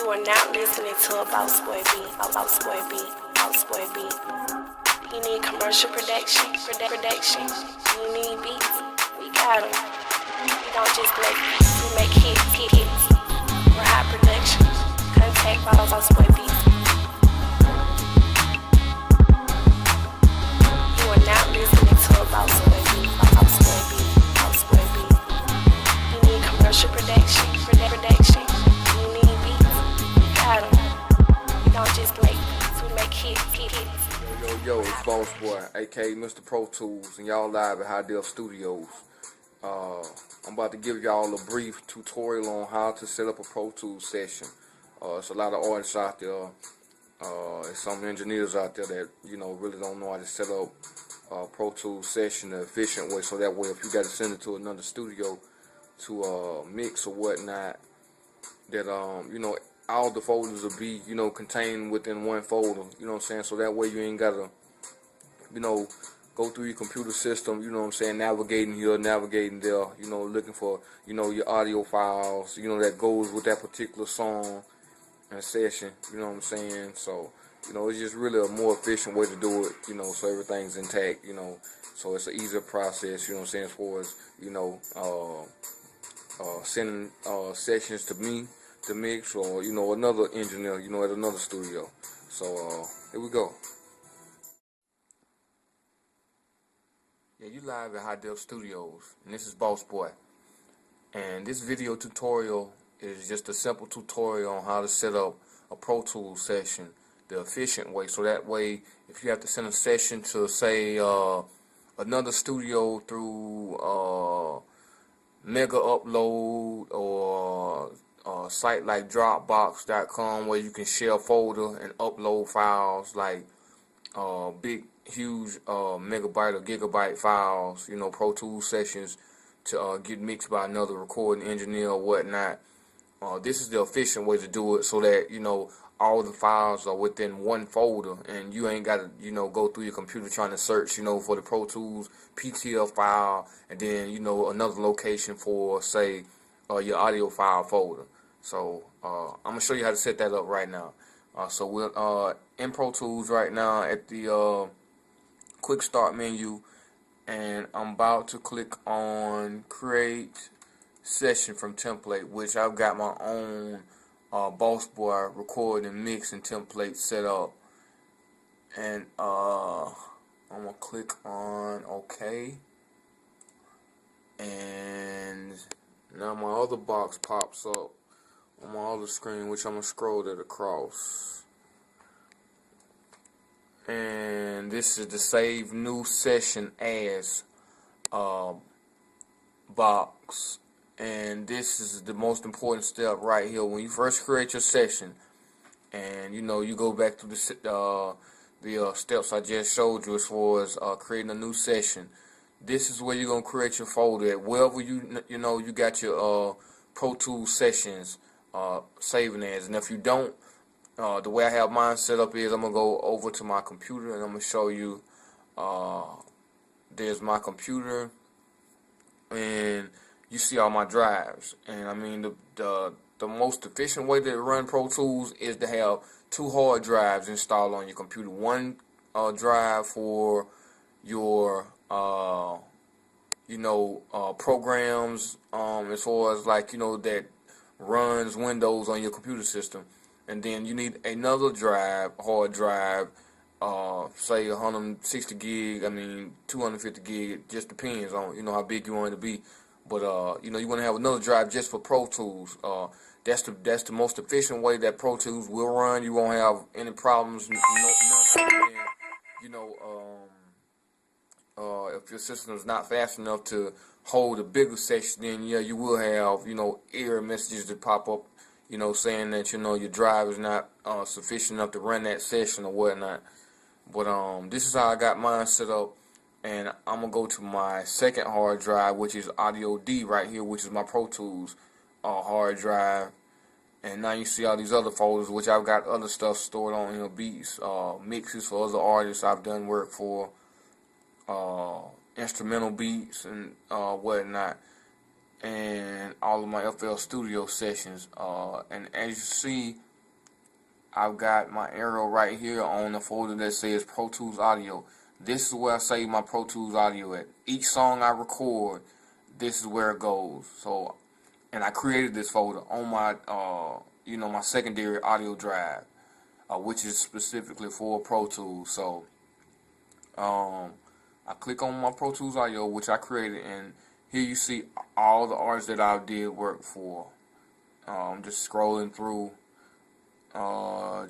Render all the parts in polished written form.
You are now listening to a Boss Boy beat, a Boss Boy beat, Boss Boy beat. You need commercial production. You need beats, we got them. We don't just make beats, we make hits. We're high production. Contact Boss Boy beats. You are now listening to a Boss Boy beat, a Boss Boy beat, Boss Boy beat. You need commercial production. You need beats, we got them. We don't just make beats, we make hits. Yo, it's Boss Boy, aka Mr. Pro Tools, and y'all live at High Def Studios. I'm about to give y'all a brief tutorial on how to set up a Pro Tools session. It's a lot of artists out there, there's some engineers out there that, really don't know how to set up a Pro Tools session the efficient way, so that way if you got to send it to another studio to mix or whatnot, that all the folders will be contained within one folder, so that way you ain't gotta go through your computer system, navigating here, navigating there, looking for your audio files, that goes with that particular song and session, so it's just really a more efficient way to do it, so everything's intact, so it's an easier process, as far as sending sessions to me to mix, or another engineer at another studio. So here we go. Yeah, you live at High Def Studios, and this is Boss Boy, and this video tutorial is just a simple tutorial on how to set up a Pro Tools session the efficient way, so that way if you have to send a session to, say, another studio through Mega Upload or a site like Dropbox.com, where you can share a folder and upload files like big, huge megabyte or gigabyte files, Pro Tools sessions to get mixed by another recording engineer or whatnot. This is the efficient way to do it, so that all the files are within one folder, and you ain't got to go through your computer trying to search for the Pro Tools PTL file, and then another location for, say, your audio file folder. So I'm gonna show you how to set that up right now. So we're in Pro Tools right now at the quick start menu, and I'm about to click on create session from template, which I've got my own Boss Boy recording and mixing template set up, and I'm gonna click on OK, and now my other box pops up on my other screen, which I'm gonna scroll it across, and this is the save new session as box. And this is the most important step right here. When you first create your session, and you go back to the steps I just showed you as far as creating a new session. This is where you're gonna create your folder at. Wherever you got your Pro Tools sessions saving as. And if you don't, the way I have mine set up is I'm gonna go over to my computer, and I'm gonna show you. There's my computer, and you see all my drives. And I mean, the most efficient way to run Pro Tools is to have two hard drives installed on your computer. One drive for your programs, as far as like that runs Windows on your computer system, and then you need another drive, hard drive, say 160 gig, 250 gig. It just depends on how big you want it to be. But you want to have another drive just for Pro Tools. That's the most efficient way that Pro Tools will run. You won't have any problems. If your system is not fast enough to hold a bigger section, then yeah, you will have error messages that pop up, saying that your drive is not sufficient enough to run that session or whatnot. But this is how I got mine set up. And I'm going to go to my second hard drive, which is Audio D right here, which is my Pro Tools hard drive. And now you see all these other folders, which I've got other stuff stored on here, beats, mixes for other artists I've done work for, instrumental beats and whatnot, and all of my FL Studio sessions. And as you see I've got my arrow right here on the folder that says Pro Tools Audio. This is where I save my Pro Tools Audio at. Each song I record, this is where it goes. So, and I created this folder on my, my secondary audio drive, which is specifically for Pro Tools. So, I click on my Pro Tools Audio, which I created, and here you see all the artists that I did work for. Just scrolling through,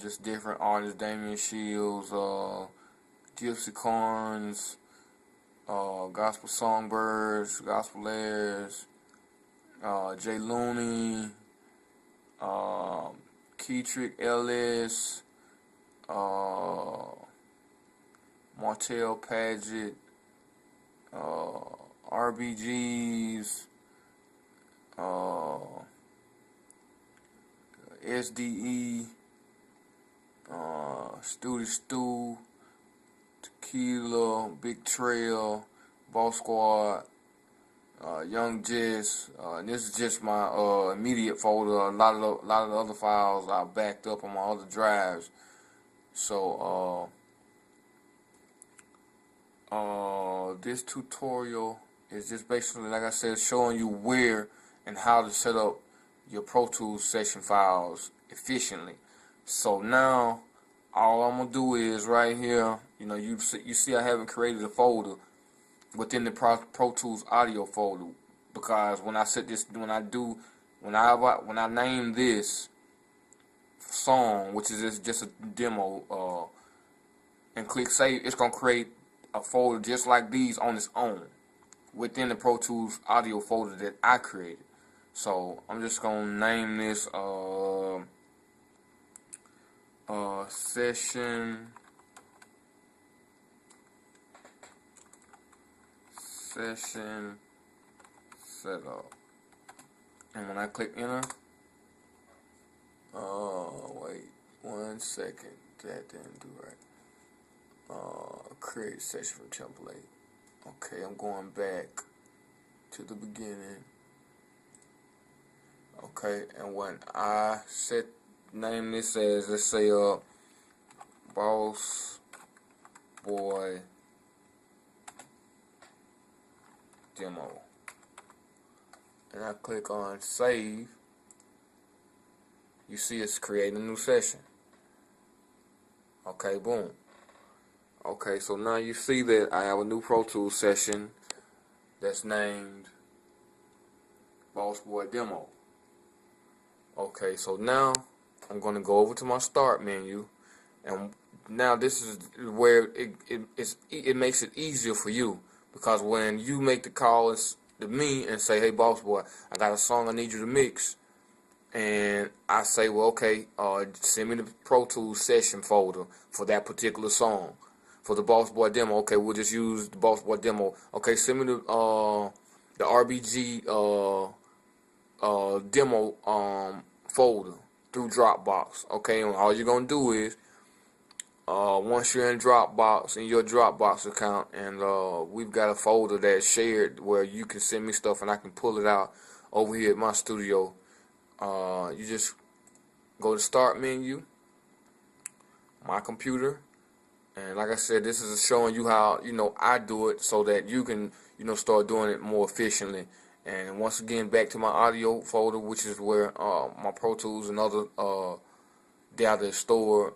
just different artists: Damian Shields, Gypsy Corns, Gospel Songbirds, Gospel Airs, Jay Looney, Keytrick Ellis, Martell Paget, RBGs, SDE, Studi Stew, Tequila, Big Trail, Boss Squad, Young Jess, and this is just my immediate folder. A lot of the other files I backed up on my other drives. So this tutorial is just basically, like I said, showing you where and how to set up your Pro Tools session files efficiently. So now all I'm gonna do is right here, you see I haven't created a folder within the Pro Tools audio folder, because when I name this song, which is just a demo, and click save, it's gonna create a folder just like these on its own within the Pro Tools audio folder that I created. So I'm just gonna name this session setup, and when I click enter, wait 1 second, that didn't do right. Create session from template. Okay, I'm going back to the beginning. Okay, and when I name this as, let's say, Boss Boy Demo, and I click on save, you see it's creating a new session. Okay, boom. Okay, so now you see that I have a new Pro Tools session that's named Boss Boy Demo. Okay, so now I'm going to go over to my start menu, and now this is where it makes it easier for you, because when you make the call to me and say, hey Boss Boy, I got a song I need you to mix, and I say, well, okay, send me the Pro Tools session folder for that particular song. For the Boss Boy Demo, okay, we'll just use the Boss Boy Demo. Okay, send me the RBG demo folder through Dropbox. Okay, and all you're gonna do is once you're in Dropbox, in your Dropbox account, and we've got a folder that's shared where you can send me stuff and I can pull it out over here at my studio. You just go to Start menu, My Computer, and like I said, this is showing you how I do it so that you can start doing it more efficiently. And once again, back to my audio folder, which is where my Pro Tools and other data is stored.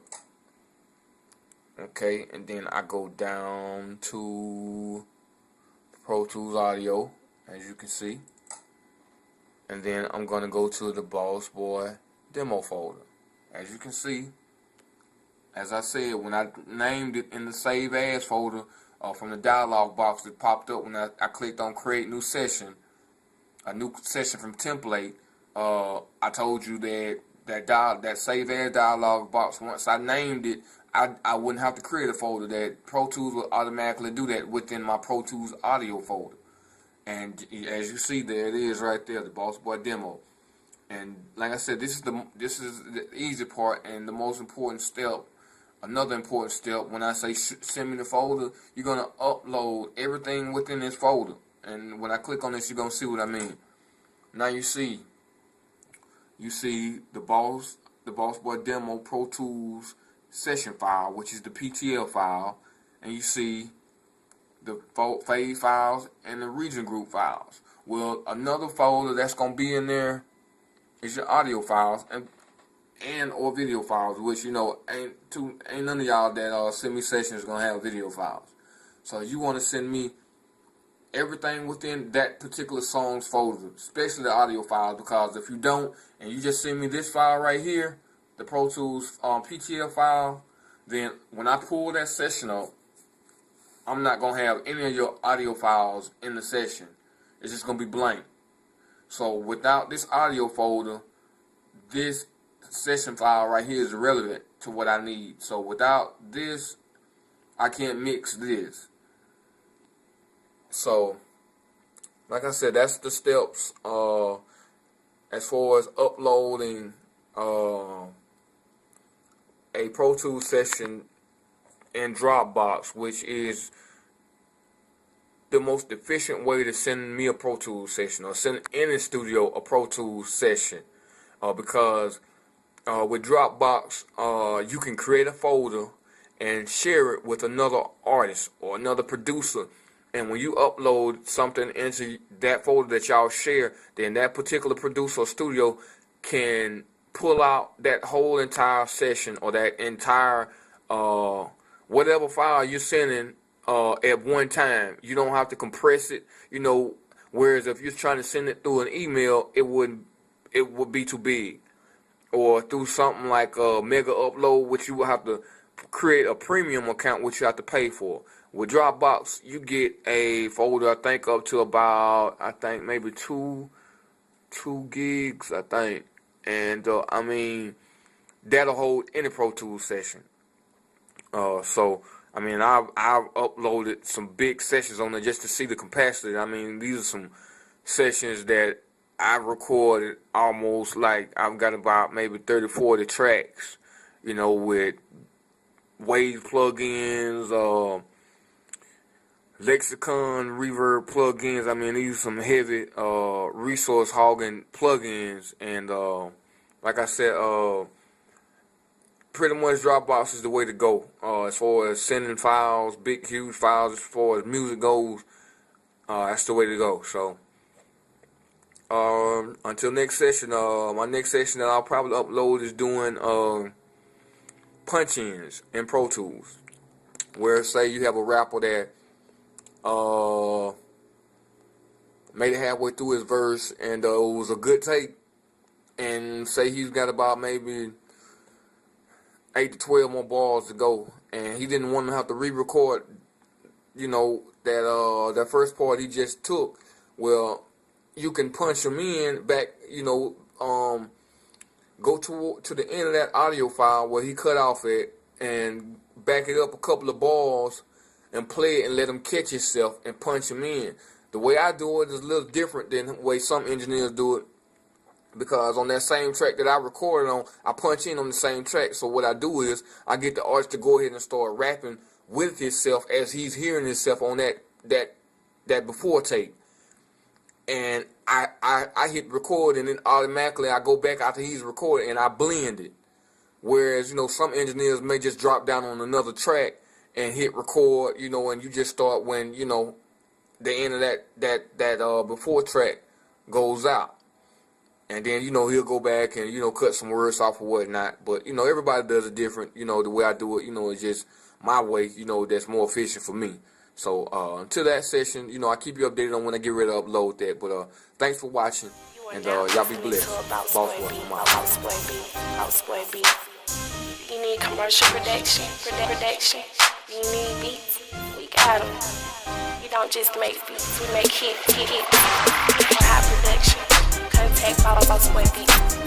Okay, and then I go down to Pro Tools Audio, as you can see, and then I'm gonna go to the Boss Boy Demo folder. As you can see, as I said, when I named it in the Save As folder, from the dialog box that popped up when I clicked on Create New Session, a new session from template, I told you that Save As dialog box, once I named it, I wouldn't have to create a folder. That Pro Tools will automatically do that within my Pro Tools audio folder. And as you see, there it is right there, the Boss Boy Demo. And like I said, this is the easy part and the most important step. Another important step, when I say send me the folder, you're going to upload everything within this folder. And when I click on this, you're going to see what I mean. Now you see the Boss the Boss Boy Demo Pro Tools session file, which is the PTL file, and you see the fade files and the region group files. Well, another folder that's going to be in there is your audio files and or video files, which, you know, ain't none of y'all that send me sessions going to have video files. So you want to send me everything within that particular song's folder, especially the audio files, because if you don't, and you just send me this file right here, the Pro Tools PTL file, then when I pull that session up, I'm not going to have any of your audio files in the session. It's just going to be blank. So without this audio folder, this session file right here is irrelevant to what I need. So without this, I can't mix this. So, like I said, that's the steps as far as uploading a Pro Tools session in Dropbox, which is the most efficient way to send me a Pro Tools session, or send any studio a Pro Tools session, because with Dropbox you can create a folder and share it with another artist or another producer, and when you upload something into that folder that y'all share, then that particular producer or studio can pull out that whole entire session or that entire whatever file you're sending at one time. You don't have to compress it, you know, whereas if you're trying to send it through an email, it would be too big. Or through something like Mega Upload, which you will have to create a premium account, which you have to pay for. With Dropbox, you get a folder, I think, up to about, maybe 2 gigs, I think. And, I mean, that'll hold any Pro Tools session. So, I mean, I've uploaded some big sessions on there just to see the capacity. I mean, these are some sessions that I recorded almost like I've got about maybe 30, 40 tracks, you know, with Wave plugins, Lexicon reverb plugins. I mean, these are some heavy resource hogging plugins, and like I said, pretty much Dropbox is the way to go as far as sending files, big huge files. As far as music goes, that's the way to go. So until next session, my next session that I'll probably upload is doing punch-ins in Pro Tools, where say you have a rapper that made it halfway through his verse and it was a good take, and say he's got about maybe 8 to 12 more bars to go, and he didn't want to have to re-record, you know, that first part he just took. Well, you can punch him in back, you know, go to the end of that audio file where he cut off at, and back it up a couple of bars and play it and let him catch himself and punch him in. The way I do it is a little different than the way some engineers do it, because on that same track that I recorded on, I punch in on the same track. So what I do is I get the artist to go ahead and start rapping with himself as he's hearing himself on that before tape. And I hit record, and then automatically I go back after he's recorded and I blend it. Whereas, you know, some engineers may just drop down on another track and hit record, you know, and you just start when, you know, the end of that before track goes out. And then, you know, he'll go back and, you know, cut some words off or whatnot. But, you know, everybody does it different. You know, the way I do it, you know, it's just my way, you know, that's more efficient for me. So, until that session, you know, I keep you updated on when I get ready to upload that. But, thanks for watching. And, y'all be blessed. BOSSBOYYBEATZ. You need commercial production. You need beats. We got them. We don't just make beats. We make hits. For high production. Contact BOSSBOYYBEATZ.